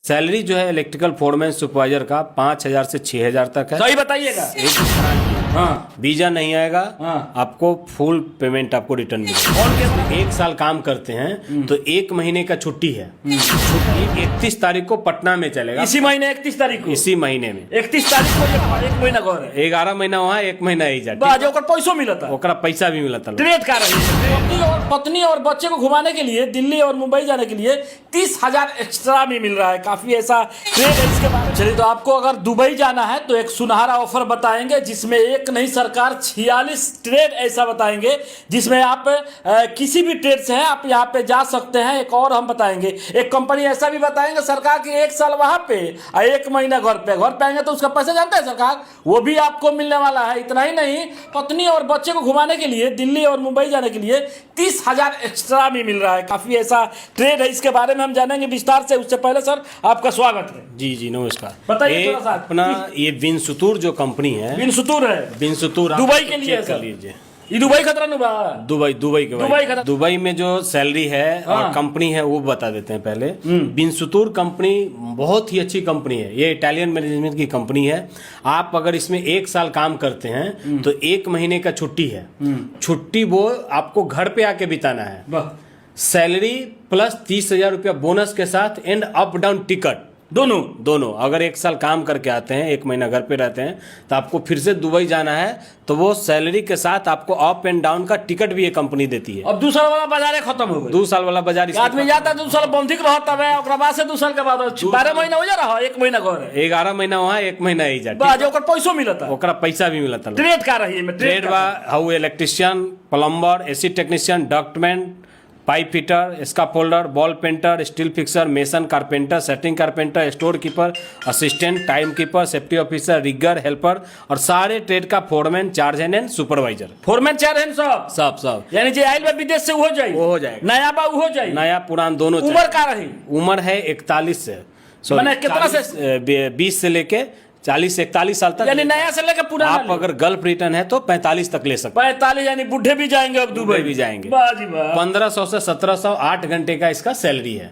Salary जो है electrical foreman supervisor का 5,000 से 6,000 तक है। सही बताइएगा। हाँ वीजा नहीं आएगा। हाँ। आपको फुल पेमेंट आपको रिटर्न मिलेगा। और क्या? एक साल काम करते हैं तो 1 महीने का छुट्टी है। छुट्टी 31 तारीख को पटना में चलेगा। इसी महीने 31 तारीख को? इसी महीने में 31 तारीख को एक महीना घर है। 11 महीना वहाँ 1 महीना ही जाती बाज ओकर पैसों मिलता। ओकरा पैसा भी मिलता। ट्रेड कर रही है। पत्नी और बच्चे को घुमाने के लिए दिल्ली और मुंबई जाने के लिए 30,000 एक्स्ट्रा भी मिल रहा है। काफी ऐसा ट्रेड है इसके बारे में। चलिए, तो आपको अगर दुबई जाना है तो एक सुनहरा ऑफर बताएंगे जिसमें एक नहीं सरकार 46 ट्रेड ऐसा बताएंगे जिसमें आप किसी भी ट्रेड से है आप यहाँ पे जा सकते हैं। एक और हम बताएंगे, एक कंपनी ऐसा भी बताएंगे सरकार की 1 साल वहां पे और 1 महीना घर पे आएंगे तो उसका पैसा जानते हैं सरकार, वो भी आपको मिलने वाला है। इतना ही नहीं, पत्नी और बच्चे को घुमाने के लिए दिल्ली और मुंबई जाने के लिए 30,000 एक्स्ट्रा भी मिल रहा है। काफी ऐसा ट्रेड है, इसके बारे में हम जानेंगे विस्तार से। उससे पहले सर आपका स्वागत है। जी जी नमस्कार। बताइए थोड़ा सा। अपना ये बिनसुतूर जो कंपनी है, बिनसुतूर है, बिनसुतूर दुबई के लिए कर लीजिए। ये दुबई खतरा नहीं बा? दुबई के दुबई खतरा। दुबई में जो सैलरी है और कंपनी है वो बता देते हैं पहले। बिनसुतूर कंपनी बहुत ही अच्छी कंपनी है। ये इटालियन मैनेजमेंट की कंपनी है। आप अगर इसमें 1 साल काम करते हैं तो 1 महीने का छुट्टी है। छुट्टी वो आपको घर पे आके बिताना है। सैलरी प्लस 30,000 रुपया बोनस के साथ एंड अप डाउन टिकट दोनों। अगर 1 साल काम करके आते हैं, 1 महीना घर पे रहते हैं तो आपको फिर से दुबई जाना है तो वो सैलरी के साथ आपको अप एंड डाउन का टिकट भी ये कंपनी देती है। अब 2 साल वाला बाजार खत्म हो गया। 2 साल वाला बाजार आदमी जाता है 2 साल बंधिक रहता है, ओकरा बाद से 2 साल के बाद 12 महीना हो जा रहा है, 1 महीना घर है। 11 महीना वहाँ 1 महीना ही जाती बाज ओकर पैसों मिलता। ओकरा पैसा भी मिलता। ट्रेड कर रही है। Trade how electrician, plumber, AC technician, ductman, pipe fitter, scaffolder, ball painter, steel fixer, mason, carpenter, setting carpenter, store keeper, assistant, time keeper, safety officer, rigger, helper और सारे ट्रेड का foreman, charge hand and supervisor. Foreman charge hand सब यानी जो आइल विदेश से हो जाए, वो हो जाएगा। नया बा हो जाए, नया पुरान दोनों। उम्र का रही? उम्र है 41 से, मैंने कितना से 20 से लेके 40 से 41 साल तक। यानी नया से लेकर पुराना। आप अगर गल्फ रिटर्न है तो 45 तक ले सकते। 45 यानी बुढ़े भी जाएंगे, अब दुबई भी जाएंगे। 1500 से 1700 8 घंटे का इसका सैलरी है।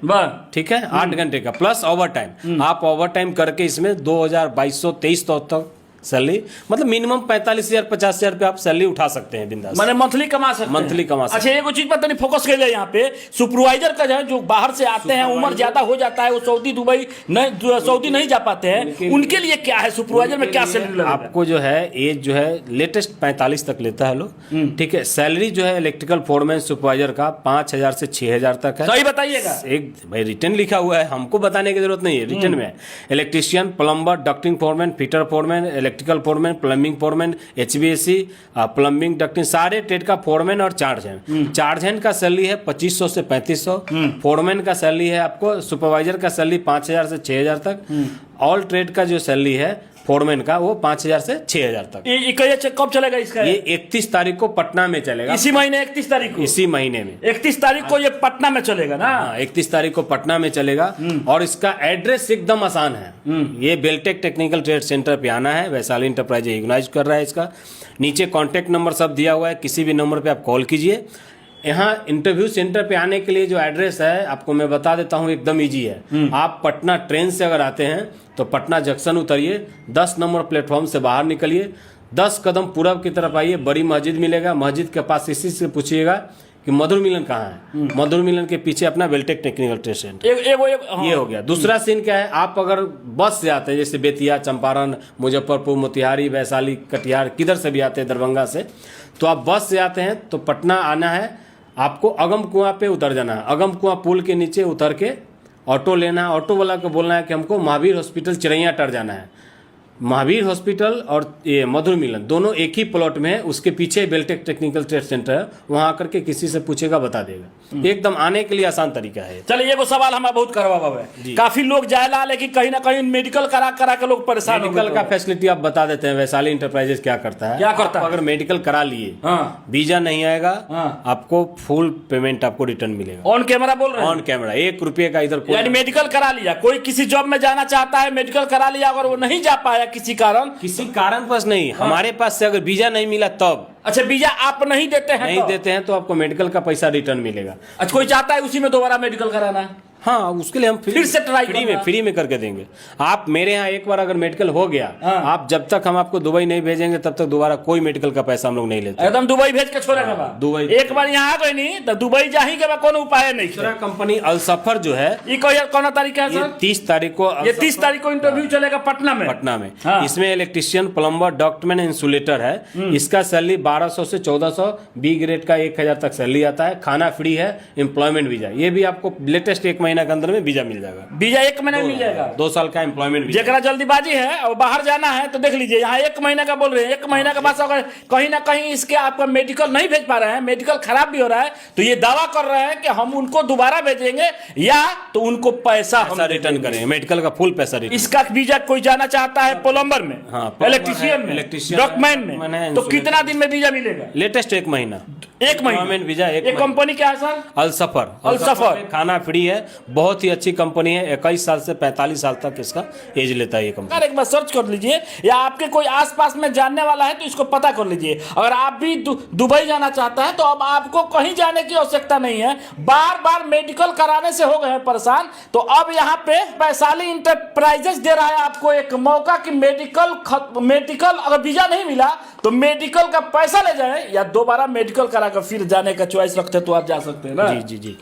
ठीक है, 8 घंटे का प्लस ओवर टाइम। आप ओवर टाइम करके इसमें 2223 तक सैलरी, मतलब मिनिमम 45,000 50,000 रुपये आप सैलरी उठा सकते हैं बिंदास। मैंने मंथली कमा सकते हैं। अच्छा, एक चीज पर तनी फोकस कर ले यहाँ पे। सुपरवाइजर का जो बाहर से आते हैं, उम्र ज्यादा हो जाता है, वो सऊदी दुबई नहीं, सऊदी नहीं जा पाते हैं, उनके लिए क्या है? सुपरवाइजर में क्या सैलरी लगेगा? आपको जो है एज जो है लेटेस्ट 45 तक लेता है लोग। ठीक है, सैलरी जो है इलेक्ट्रिकल फोरमैन सुपरवाइजर का 5,000 से 6,000 तक है। सही बताइएगा। एक भाई रिटर्न लिखा हुआ है, हमको बताने की जरूरत नहीं है, रिटर्न में। Electrician, plumber, ducting foreman, fitter foreman, electrical foreman, plumbing foreman, HVAC, plumbing, ducting, सारे ट्रेड का फोरमैन और चार्ज हैंड। चार्ज हैंड का सैलरी है 2500 से 3500। फोरमैन का सैलरी है आपको, सुपरवाइजर का सैलरी 5,000 से 6,000 तक। ऑल ट्रेड का जो सैलरी है फोरमैन का वो 5,000 से 6,000 तक। ये कब चलेगा इसका? ये 31 तारीख को पटना में चलेगा। इसी महीने 31 तारीख को? इसी महीने में 31 तारीख को ये पटना में चलेगा ना? 31 तारीख को पटना में चलेगा। और इसका एड्रेस एकदम आसान है। ये बेलटेक टेक्निकल ट्रेड सेंटर पे आना है। वैशाली इंटरप्राइज ऑर्गेनाइज कर रहा है इसका। नीचे कॉन्टेक्ट नंबर सब दिया हुआ है, किसी भी नंबर पे आप कॉल कीजिए। यहाँ इंटरव्यू सेंटर पे आने के लिए जो एड्रेस है आपको मैं बता देता हूँ, एकदम इजी है। आप पटना ट्रेन से अगर आते हैं तो पटना जंक्शन उतरिए, 10 नंबर प्लेटफॉर्म से बाहर निकलिए, 10 कदम पूरब की तरफ आइए, बड़ी मस्जिद मिलेगा। मस्जिद के पास इसी से पूछिएगा कि मधुर मिलन कहाँ है। मधुर मिलन के पीछे अपना बेलटेक टेक्निकल ट्रेड सेंटर। ये हो गया। दूसरा सीन क्या है, आप अगर बस से आते हैं जैसे बेतिया, चंपारण, मुजफ्फरपुर, मोतिहारी, वैशाली, कटिहार, किधर से भी आते हैं, दरभंगा से, तो आप बस से आते हैं तो पटना आना है, आपको अगम कुआं पे उतर जाना है। अगम कुआं पुल के नीचे उतर के ऑटो लेना है। ऑटो वाला को बोलना है कि हमको महावीर हॉस्पिटल चिरैया टर जाना है। महावीर हॉस्पिटल और ये मधुर मिलन दोनों एक ही प्लॉट में है। उसके पीछे बेलटेक टेक्निकल ट्रेड सेंटर है, वहां आकर के किसी से पूछेगा बता देगा। एकदम आने के लिए आसान तरीका है। चलिए, एगो सवाल हमारा बहुत करवा है। काफी लोग जायला, लेकिन कहीं ना कहीं मेडिकल करा के लोग परेशान। मेडिकल का फैसिलिटी आप बता देते हैं। वैशाली इंटरप्राइजेस क्या करता है, अगर मेडिकल करा लिए, वीजा नहीं आएगा, आपको फुल पेमेंट आपको रिटर्न मिलेगा। ऑन कैमरा बोल रहे हैं? ऑन कैमरा, 1 रुपये का इधर। यानी मेडिकल करा लिया, कोई किसी जॉब में जाना चाहता है, मेडिकल करा लिया, अगर वो नहीं जा पाया किसी कारण पास नहीं, हमारे पास से अगर वीजा नहीं मिला तब। अच्छा, वीजा आप नहीं देते हैं? नहीं देते हैं तो आपको मेडिकल का पैसा रिटर्न मिलेगा। अच्छा, कोई चाहता है उसी में दोबारा मेडिकल कराना? हाँ, उसके लिए हम फिर से try करना। फ्री में करके देंगे। आप मेरे यहाँ एक बार अगर मेडिकल हो गया, हाँ। आप जब तक हम आपको दुबई नहीं भेजेंगे तब तक दोबारा कोई मेडिकल का पैसा हम लोग नहीं लेते। एकदम दुबई भेज के छोड़े के बाद दुबई। एक बार यहाँ आ गए नहीं तो दुबई जा ही के बाद कोनो उपाय नहीं दूसरा कंपनी अलसफर जो है, ये कौन तारीख है ये सर? 30 तारीख को ये 30 तारीख को इंटरव्यू चलेगा पटना में। हाँ। इसमें इलेक्ट्रिशियन, प्लम्बर, डॉक्टरमैन, इंसुलेटर है। इसका सैलरी 1200 से 1400, बी ग्रेड का 1000 तक सैलरी आता है। खाना फ्री है, एम्प्लॉयमेंट वीजा, ये भी आपको लेटेस्ट 1 महीना के अंदर में वीजा मिल जाएगा। वीजा 1 महीने में मिल जाएगा। 2 साल का एम्प्लॉयमेंट वीजा। जेकरा जल्दीबाजी है और बाहर जाना है तो देख लीजिए, यहाँ 1 महीने का बोल रहे हैं। 1 महीने के बाद अगर कहीं ना कहीं इसके आपका मेडिकल नहीं भेज पा रहे हैं, मेडिकल खराब भी हो रहा है, तो ये दावा कर रहे हैं कि हम उनको दोबारा भेजेंगे या तो उनको पैसा रिटर्न करेंगे, मेडिकल का फुल पैसा रिटर्न। इसका वीजा कोई जाना चाहता है प्लम्बर में, इलेक्ट्रिशियन में, डॉक्यूमेंट में, तो कितना दिन में वीजा मिलेगा? लेटेस्ट 1 महीना। 1 महीना वीजा। एक कंपनी क्या है सर? अलसफर। खाना फ्री है, बहुत ही अच्छी कंपनी है। 21 साल से 45 साल तक इसका एज लेता है ये कंपनी। एक बार सर्च कर लीजिए, या आपके कोई आसपास में जानने वाला है तो इसको पता कर लीजिए। अगर आप भी दुबई जाना चाहता है तो अब आपको कहीं जाने की आवश्यकता नहीं है। बार बार मेडिकल कराने से हो गए हैं परेशान, तो अब यहाँ पे वैशाली इंटरप्राइजेस दे रहा है आपको एक मौका कि मेडिकल अगर वीजा नहीं मिला तो मेडिकल का पैसा ले जाए या दोबारा मेडिकल करा कर फिर जाने का चॉइस रखते तो आप जा सकते हैं ना। जी।